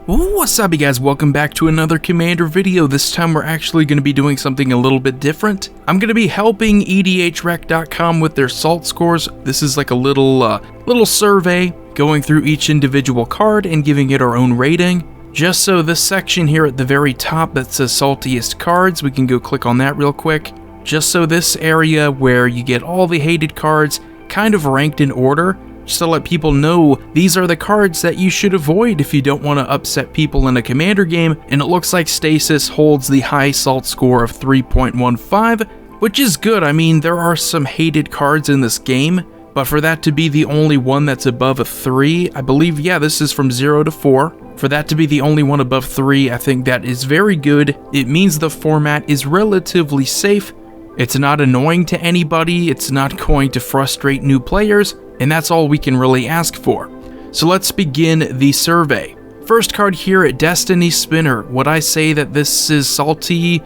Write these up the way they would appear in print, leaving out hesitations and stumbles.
What's up, you guys? Welcome back to another Commander video. This time we're actually going to be doing something a little bit different. I'm going to be helping EDHREC.com with their salt scores. This is like a little survey going through each individual card and giving it our own rating. Just so this section here at the very top that says saltiest cards, we can go click on that real quick. Just so this area where you get all the hated cards kind of ranked in order, just to let people know these are the cards that you should avoid if you don't want to upset people in a Commander game. And it looks like Stasis holds the high salt score of 3.15, which is good. I mean, there are some hated cards in this game, but for that to be the only one that's above a 3, I believe, yeah, this is from 0 to 4. For that to be the only one above 3, I think that is very good. It means the format is relatively safe. It's not annoying to anybody, it's not going to frustrate new players, and that's all we can really ask for. So let's begin the survey. First card here at Destiny Spinner. Would I say that this is salty?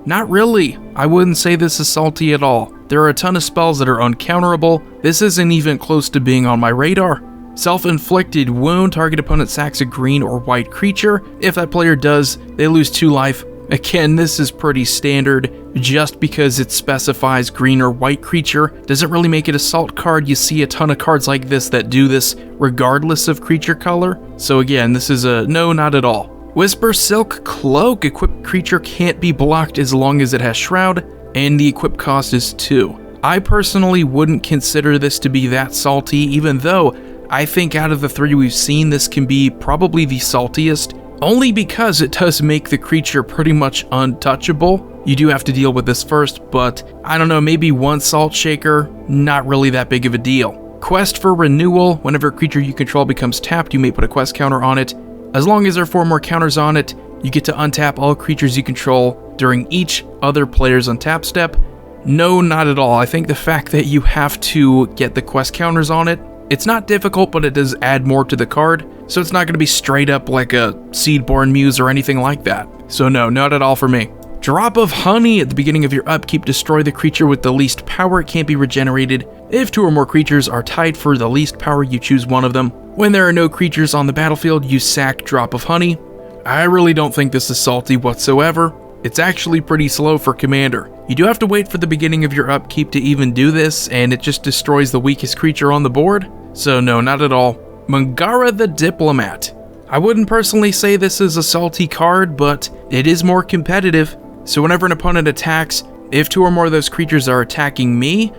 Not really. I wouldn't say this is salty at all. There are a ton of spells that are uncounterable. This isn't even close to being on my radar. Self-inflicted wound. Target opponent sacks a green or white creature. If that player does, they lose 2 life. Again, this is pretty standard. Just because it specifies green or white creature doesn't really make it a salt card. You see a ton of cards like this that do this regardless of creature color. So again, this is a no, not at all. Whisper Silk Cloak. Equipped creature can't be blocked as long as it has Shroud, and the equip cost is 2. I personally wouldn't consider this to be that salty, even though I think out of the 3 we've seen, this can be probably the saltiest. Only because it does make the creature pretty much untouchable. You do have to deal with this first, but I don't know, maybe 1 salt shaker, not really that big of a deal. Quest for Renewal. Whenever a creature you control becomes tapped, you may put a quest counter on it. As long as there are 4 more counters on it, you get to untap all creatures you control during each other player's untap step. No, not at all. I think the fact that you have to get the quest counters on it, it's not difficult, but it does add more to the card, so it's not going to be straight up like a Seedborn Muse or anything like that. So no, not at all for me. Drop of Honey. At the beginning of your upkeep, destroy the creature with the least power. It can't be regenerated. If 2 or more creatures are tied for the least power, you choose one of them. When there are no creatures on the battlefield, you sack Drop of Honey. I really don't think this is salty whatsoever. It's actually pretty slow for Commander. You do have to wait for the beginning of your upkeep to even do this, and it just destroys the weakest creature on the board. So no, not at all. Mongara the Diplomat. I wouldn't personally say this is a salty card, but it is more competitive. So whenever an opponent attacks, if 2 or more of those creatures are attacking me,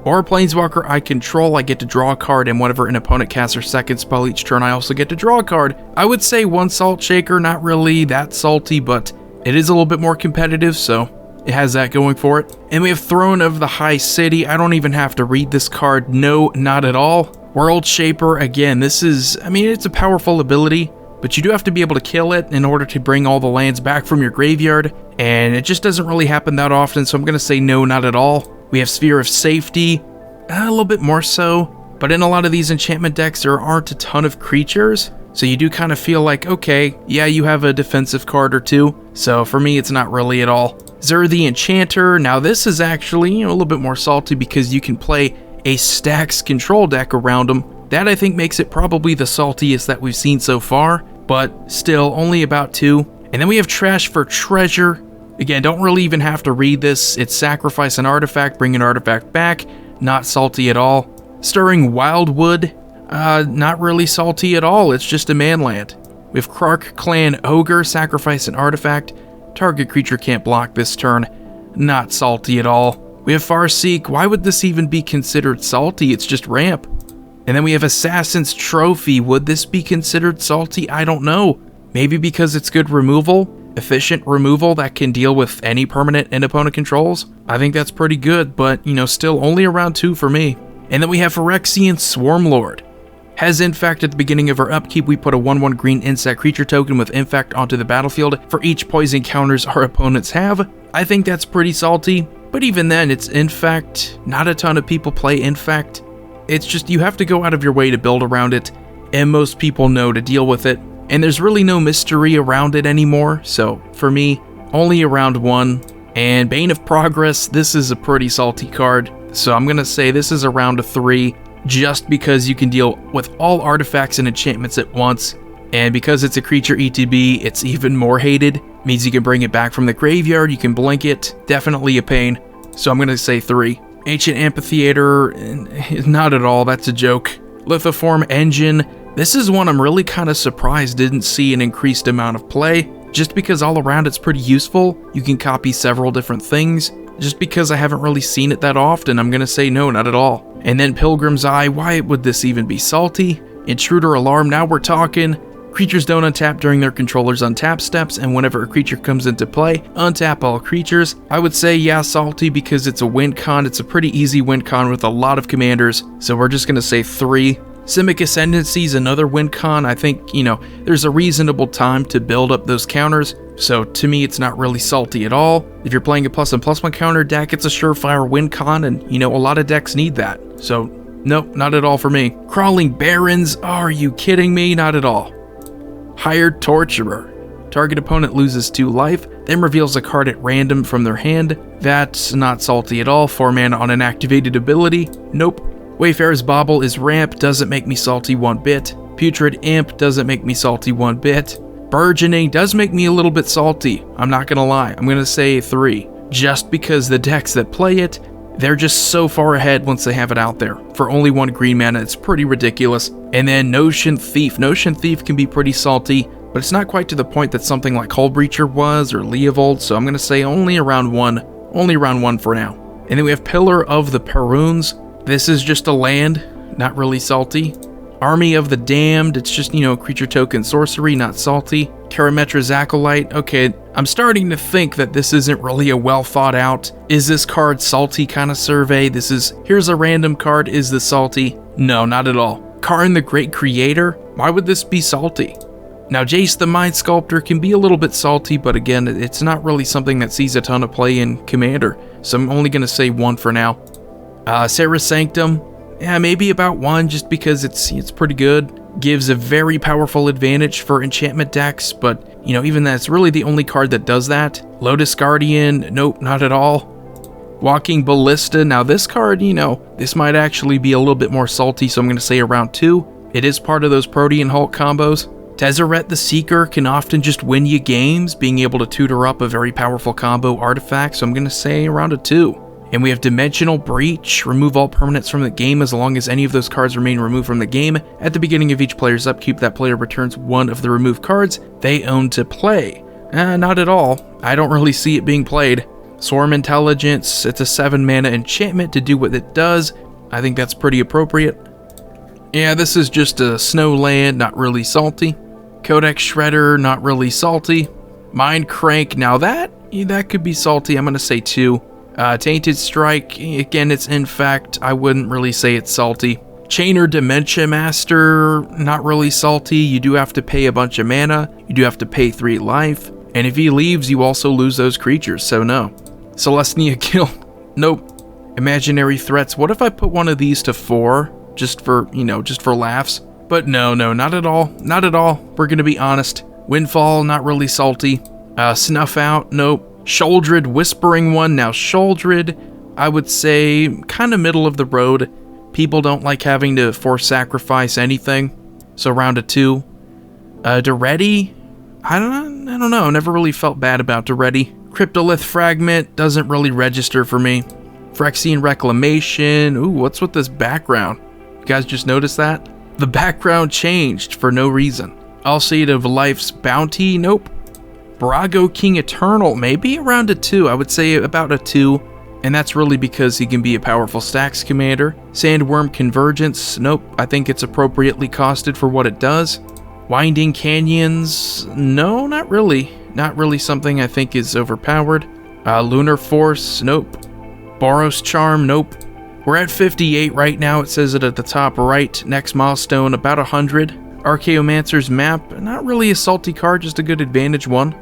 or a planeswalker I control, I get to draw a card, and whenever an opponent casts their second spell each turn, I also get to draw a card. I would say 1 salt shaker, not really that salty, but it is a little bit more competitive, so it has that going for it. And we have Throne of the High City. I don't even have to read this card. No, not at all. World Shaper. Again, this is, I mean, it's a powerful ability, but you do have to be able to kill it in order to bring all the lands back from your graveyard, and it just doesn't really happen that often, so I'm going to say no, not at all. We have Sphere of Safety. A little bit more so, but in a lot of these enchantment decks, there aren't a ton of creatures, so you do kind of feel like, okay, yeah, you have a defensive card or 2, so for me, it's not really at all. Xer the Enchanter. Now this is actually a little bit more salty because you can play a Stax control deck around them. That I think makes it probably the saltiest that we've seen so far, but still only about 2. And then we have Trash for Treasure. Again, don't really even have to read this. It's sacrifice an artifact, bring an artifact back. Not salty at all. Stirring Wildwood. Not really salty at all. It's just a manland. We have Krark Clan Ogre, sacrifice an artifact. Target creature can't block this turn. Not salty at all. We have Farseek. Why would this even be considered salty? It's just ramp. And then we have Assassin's Trophy. Would this be considered salty? I don't know. Maybe because it's good removal, efficient removal that can deal with any permanent and opponent controls. I think that's pretty good, but, you know, still only around 2 for me. And then we have Ferexian Swarmlord. Has Infect. At the beginning of our upkeep, we put a 1/1 green insect creature token with Infect onto the battlefield for each poison counters our opponents have. I think that's pretty salty, but even then, it's Infect. Not a ton of people play Infect. It's just you have to go out of your way to build around it, and most people know to deal with it, and there's really no mystery around it anymore, so for me, only around 1. And Bane of Progress, this is a pretty salty card, so I'm gonna say this is around a 3, just because you can deal with all artifacts and enchantments at once. And because it's a creature ETB, it's even more hated. Means you can bring it back from the graveyard, you can blink it. Definitely a pain. So I'm going to say 3. Ancient Amphitheater, not at all, that's a joke. Lithoform Engine, this is one I'm really kind of surprised didn't see an increased amount of play. Just because all around it's pretty useful, you can copy several different things. Just because I haven't really seen it that often, I'm going to say no, not at all. And then Pilgrim's Eye, why would this even be salty? Intruder Alarm, now we're talking. Creatures don't untap during their controller's untap steps, and whenever a creature comes into play, untap all creatures. I would say yeah, salty because it's a win con. It's a pretty easy win con with a lot of commanders, so we're just going to say 3. Simic Ascendancy is another win con. I think, there's a reasonable time to build up those counters, so to me it's not really salty at all. If you're playing a +1/+1 counter deck, it's a surefire win con, and a lot of decks need that. So nope, not at all for me. Crawling Barrens, are you kidding me? Not at all. Hired Torturer. Target opponent loses 2 life, then reveals a card at random from their hand. That's not salty at all. 4 mana on an activated ability. Nope. Wayfarer's Bauble is ramp, doesn't make me salty one bit. Putrid Imp doesn't make me salty one bit. Burgeoning does make me a little bit salty, I'm not gonna lie. I'm gonna say 3. Just because the decks that play it, they're just so far ahead once they have it out there. For only 1 green mana, it's pretty ridiculous. And then Notion Thief. Notion Thief can be pretty salty, but it's not quite to the point that something like Hull Breacher was, or Leovold, so I'm gonna say only around 1. Only around 1 for now. And then we have Pillar of the Perunes. This is just a land, not really salty. Army of the Damned, it's just, creature token sorcery, not salty. Carymetra's Acolyte, okay, I'm starting to think that this isn't really a well thought out, is this card salty kind of survey. Here's a random card, is this salty? No, not at all. Karn the Great Creator, why would this be salty? Now Jace the Mind Sculptor can be a little bit salty, but again, it's not really something that sees a ton of play in Commander, so I'm only going to say 1 for now. Sarah's Sanctum, yeah, maybe about 1 just because it's pretty good. Gives a very powerful advantage for enchantment decks, but even that's really the only card that does that. Lotus Guardian, nope, not at all. Walking Ballista, now this card, this might actually be a little bit more salty, so I'm going to say around 2. It is part of those Protean Hulk combos. Tezzeret the Seeker can often just win you games, being able to tutor up a very powerful combo artifact, so I'm going to say around a 2. And we have Dimensional Breach, remove all permanents from the game as long as any of those cards remain removed from the game. At the beginning of each player's upkeep, that player returns 1 of the removed cards they own to play. Not at all. I don't really see it being played. Swarm Intelligence, it's a 7 mana enchantment to do what it does. I think that's pretty appropriate. Yeah, this is just a snow land, not really salty. Codex Shredder, not really salty. Mind Crank, now that could be salty, I'm going to say 2. Tainted Strike, again, it's in fact, I wouldn't really say it's salty. Chainer Dementia Master, not really salty. You do have to pay a bunch of mana, you do have to pay 3 life, and if he leaves, you also lose those creatures, so no. Celestia Kill, nope. Imaginary Threats, what if I put one of these to 4, just for laughs? But no, not at all, not at all, we're gonna be honest. Windfall, not really salty. Snuff Out, nope. Sholdred Whispering One, now Sholdred, I would say kind of middle of the road. People don't like having to force sacrifice anything, so around a 2. Duretti, I don't know, I never really felt bad about Duretti. Cryptolith Fragment doesn't really register for me. Phyrexian Reclamation, ooh, what's with this background? You guys just noticed that? The background changed for no reason. Alseid of Life's Bounty, nope. Brago King Eternal, maybe around a 2, I would say about a 2, and that's really because he can be a powerful stacks commander. Sandworm Convergence, nope, I think it's appropriately costed for what it does. Winding Canyons, no, not really something I think is overpowered. Lunar Force, nope. Boros Charm, nope. We're at 58 right now, it says it at the top right. Next milestone, about 100. Archaeomancer's Map, not really a salty card, just a good advantage one.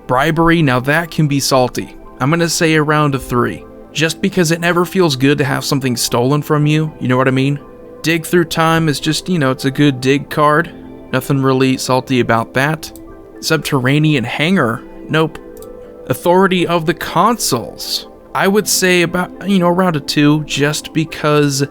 Bribery, now that can be salty. I'm going to say around a 3. Just because it never feels good to have something stolen from you, you know what I mean? Dig Through Time is just, it's a good dig card. Nothing really salty about that. Subterranean Hangar, nope. Authority of the Consuls, I would say about, around a 2, just because,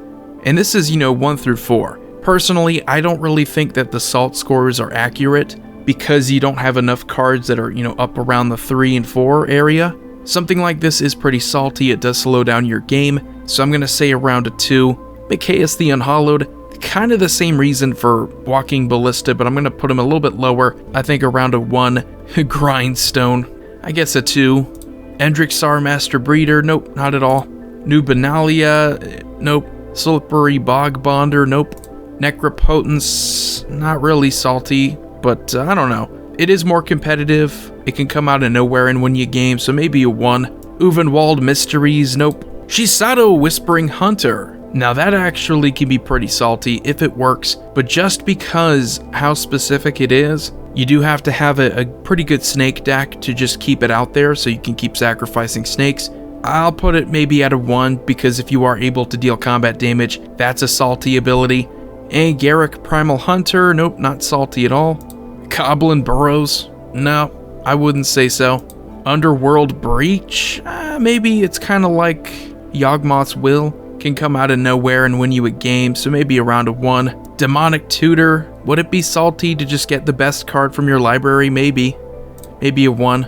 and this is, 1 through 4. Personally, I don't really think that the salt scores are accurate because you don't have enough cards that are, up around the 3 and 4 area. Something like this is pretty salty. It does slow down your game, so I'm going to say around a 2. Mikaeus the Unhallowed, kind of the same reason for walking Ballista, but I'm going to put him a little bit lower. I think around a 1. Grindstone, I guess a 2. Endrixar Master Breeder, nope, not at all. New Benalia, nope. Slippery Bog Bonder, nope. Necropotence, not really salty, but I don't know. It is more competitive. It can come out of nowhere and win you games, so maybe a 1. Uvenwald Mysteries, nope. Shisado Whispering Hunter. Now that actually can be pretty salty if it works, but just because how specific it is, you do have to have a pretty good snake deck to just keep it out there so you can keep sacrificing snakes. I'll put it maybe at a 1 because if you are able to deal combat damage, that's a salty ability. And Garrick Primal Hunter, nope, not salty at all. Goblin Burrows, no, I wouldn't say so. Underworld Breach, maybe it's kind of like Yawgmoth's Will, can come out of nowhere and win you a game, so maybe around a 1. Demonic Tudor, would it be salty to just get the best card from your library? Maybe a 1.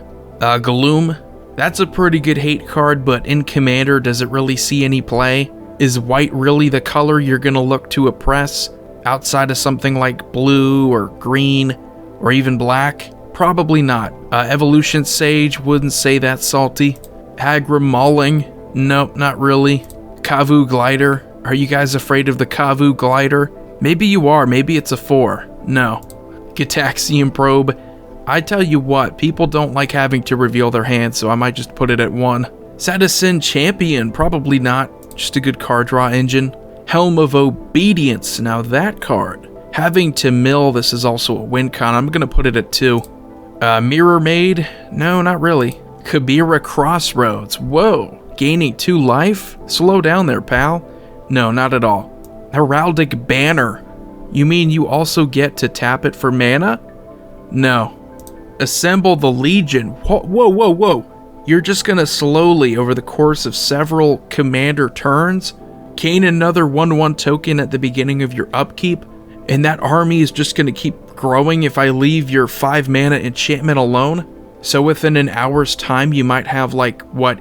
Gloom, that's a pretty good hate card, but in Commander, does it really see any play? Is white really the color you're going to look to oppress outside of something like blue or green or even black? Probably not. Evolution Sage, wouldn't say that's salty. Agra Mauling, nope, not really. Kavu Glider, are you guys afraid of the Kavu Glider? Maybe you are, maybe it's a 4. No. Gitaxian Probe, I tell you what, people don't like having to reveal their hands, so I might just put it at 1. Citizen Champion, probably not, just a good card draw engine. Helm of Obedience, now that card. Having to mill, this is also a win con, I'm gonna put it at 2. Mirror Maid, no, not really. Kabira Crossroads, whoa, gaining 2 life? Slow down there, pal. No, not at all. Heraldic Banner, you mean you also get to tap it for mana? No. Assemble the Legion, whoa. You're just gonna slowly, over the course of several commander turns, gain another 1/1 token at the beginning of your upkeep, and that army is just gonna keep growing if I leave your 5 mana enchantment alone? So within an hour's time you might have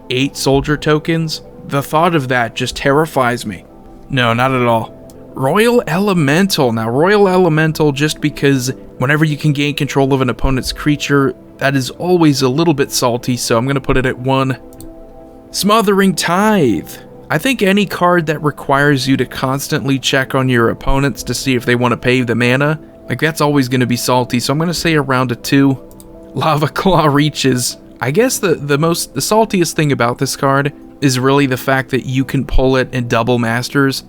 8 soldier tokens? The thought of that just terrifies me. No, not at all. Royal Elemental. Now Royal Elemental, just because whenever you can gain control of an opponent's creature, that is always a little bit salty, so I'm going to put it at 1. Smothering Tithe. I think any card that requires you to constantly check on your opponents to see if they want to pay the mana, that's always going to be salty, so I'm going to say around a 2. Lava Claw Reaches. I guess the saltiest thing about this card is really the fact that you can pull it in double masters.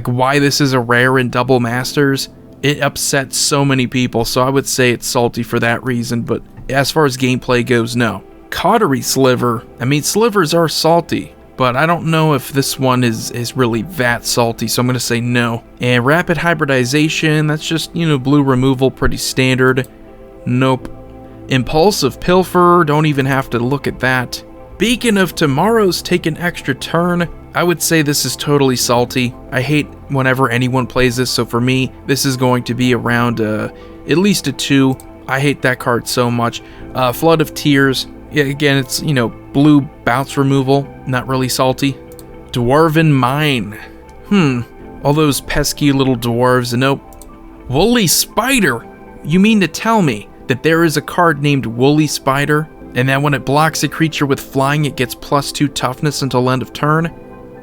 Why this is a rare in double masters, it upsets so many people, so I would say it's salty for that reason, but as far as gameplay goes, no. Cautery Sliver. I mean, slivers are salty, but I don't know if this one is really that salty, so I'm going to say no. And Rapid Hybridization, that's just, blue removal, pretty standard. Nope. Impulsive Pilfer, don't even have to look at that. Beacon of Tomorrow's take an extra turn. I would say this is totally salty. I hate whenever anyone plays this, so for me, this is going to be around at least a 2. I hate that card so much. Flood of Tears. Yeah, again, it's, blue bounce removal. Not really salty. Dwarven Mine. All those pesky little dwarves. Nope. Woolly Spider. You mean to tell me that there is a card named Woolly Spider, and that when it blocks a creature with flying, it gets +2 toughness until end of turn?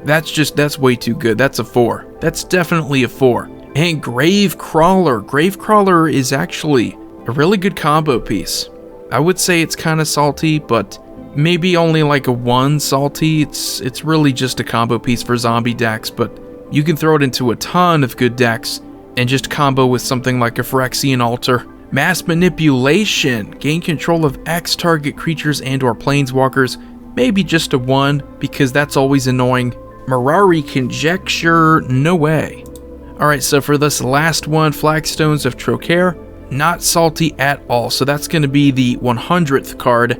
That's way too good. That's a 4. That's definitely a 4. And Gravecrawler. Gravecrawler is actually a really good combo piece. I would say it's kind of salty, but maybe only a 1 salty. It's really just a combo piece for zombie decks, but you can throw it into a ton of good decks and just combo with something like a Phyrexian Altar. Mass Manipulation. Gain control of X target creatures and or planeswalkers. Maybe just a 1, because that's always annoying. Mirari Conjecture, no way. Alright, so for this last one, Flagstones of Trochaire, not salty at all. So that's going to be the 100th card.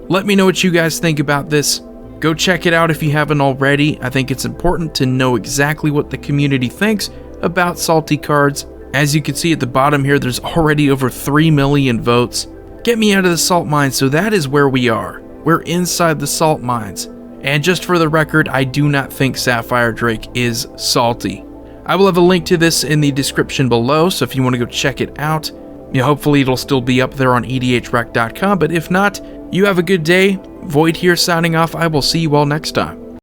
Let me know what you guys think about this. Go check it out if you haven't already. I think it's important to know exactly what the community thinks, about salty cards. As you can see at the bottom here, there's already over 3 million votes. Get me out of the salt mines, so that is where we are. We're inside the salt mines. And just for the record, I do not think Sapphire Drake is salty. I will have a link to this in the description below, so if you want to go check it out, hopefully it'll still be up there on EDHREC.com, but if not, you have a good day. Void here signing off. I will see you all next time.